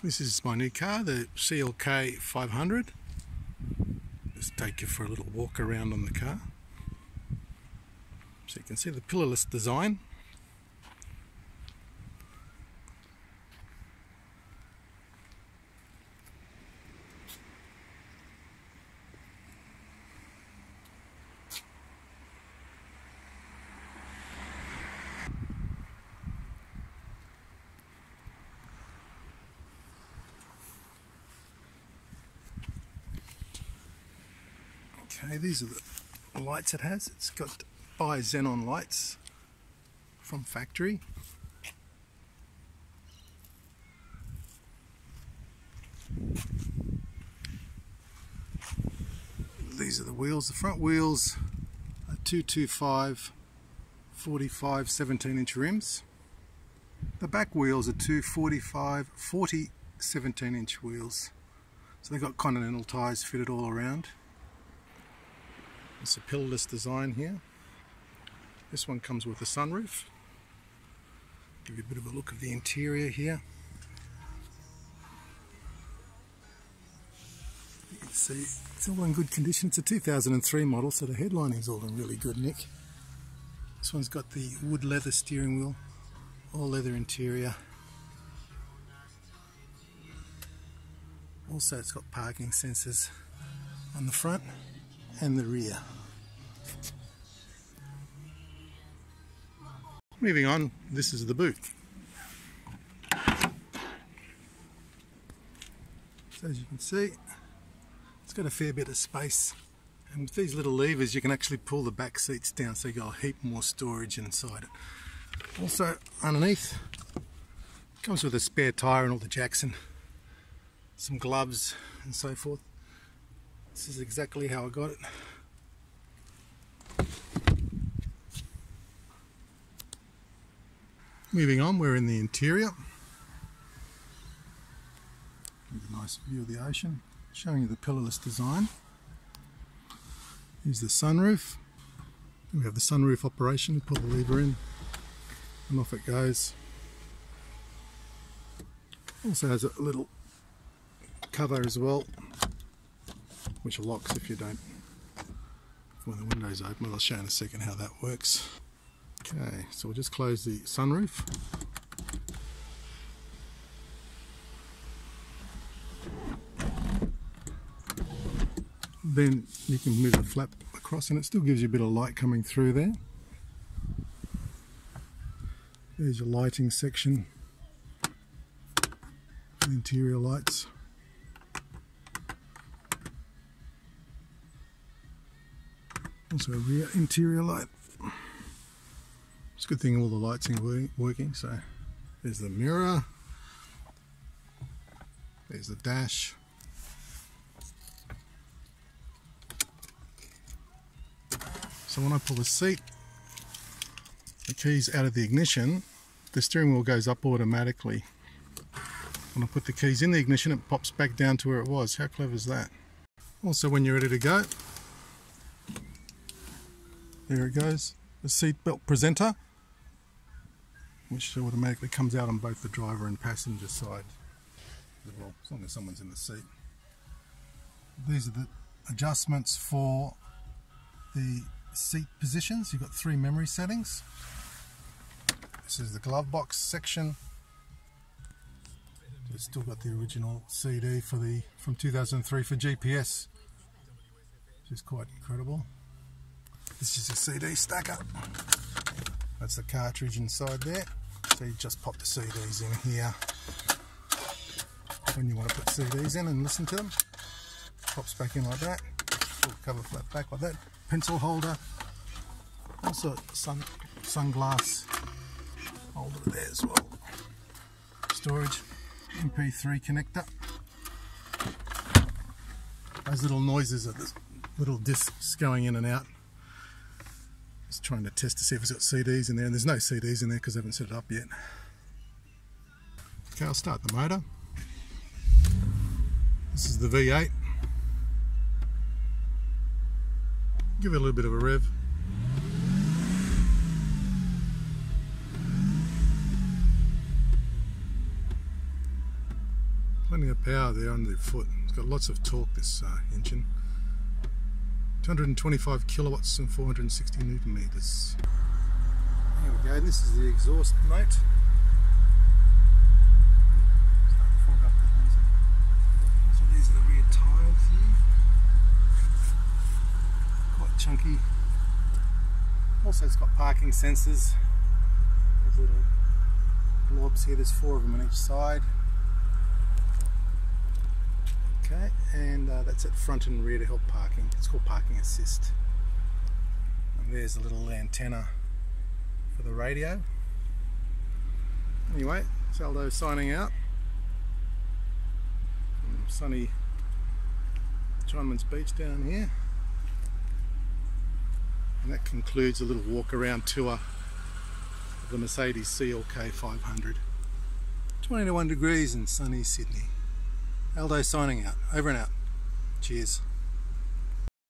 This is my new car, the CLK500. Just take you for a little walk around on the car. So you can see the pillarless design. Okay, these are the lights it has. It's got bi-xenon lights from factory. These are the wheels. The front wheels are 225 45 17-inch rims. The back wheels are 245 40 17-inch wheels. So they've got Continental tyres fitted all around. It's a pillarless design here. This one comes with a sunroof. Give you a bit of a look of the interior here. You can see it's all in good condition. It's a 2003 model, so the headlining's all in really good nick. This one's got the wood leather steering wheel, all leather interior. Also it's got parking sensors on the front and the rear. Moving on, this is the boot. So as you can see, it's got a fair bit of space, and with these little levers you can actually pull the back seats down, so you got a heap more storage inside it. Also underneath, it comes with a spare tyre and all the jacks and some gloves and so forth. This is exactly how I got it. Moving on, we're in the interior. Here's a nice view of the ocean, showing you the pillarless design. Here's the sunroof. We have the sunroof operation. Pull the lever in and off it goes. Also has a little cover as well, which locks if you don't, when the window's open. I'll show you in a second how that works. Okay, so we'll just close the sunroof. Then you can move the flap across and it still gives you a bit of light coming through there. There's your lighting section, the interior lights. Also a rear interior light. It's a good thing all the lights are working. So there's the mirror, there's the dash, so when I pull the seat, the keys out of the ignition, the steering wheel goes up automatically. When I put the keys in the ignition, it pops back down to where it was. How clever is that? Also, when you're ready to go, there it goes, the seat belt presenter, which automatically comes out on both the driver and passenger side as well, as long as someone's in the seat. These are the adjustments for the seat positions. You've got 3 memory settings. This is the glove box section. It's still got the original CD from 2003 for GPS, which is quite incredible. This is a CD stacker. That's the cartridge inside there. So you just pop the CDs in here when you want to put CDs in and listen to them. Pops back in like that. Pull the cover flap back like that. Pencil holder. Also sunglass holder there as well. Storage. MP3 connector. Those little noises are the little discs going in and out. Just trying to test to see if it's got CDs in there, and there's no CDs in there because I haven't set it up yet. Okay, I'll start the motor. This is the V8. Give it a little bit of a rev. Plenty of power there under the foot. It's got lots of torque, this engine. 225 kilowatts and 460 newton meters. There we go, and this is the exhaust note. So these are the rear tyres here. Quite chunky. Also it's got parking sensors. There's little blobs here, there's 4 of them on each side. Okay, and that's at front and rear to help parking. It's called parking assist. And there's a little antenna for the radio. Anyway, it's Aldo signing out from sunny Chinaman's Beach down here. And that concludes a little walk around tour of the Mercedes CLK500. 21 degrees in sunny Sydney. Aldo signing out. Over and out. Cheers.